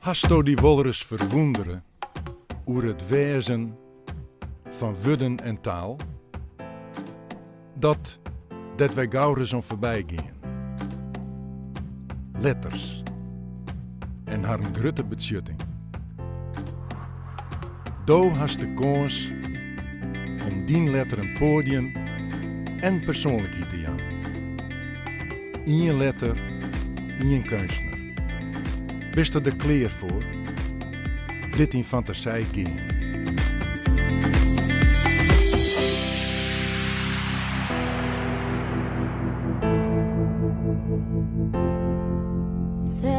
Hasto die wolris verwonderen oer het wezen van woorden en taal, dat wij gauw om voorbij gaan. Letters en haar grote betjutting. Do hast de kans om die letter een podium en persoonlijkheid te gaan. Eén letter, één kunstenaar. Bist er de kleer voor? Dit in fantasie gaan. Say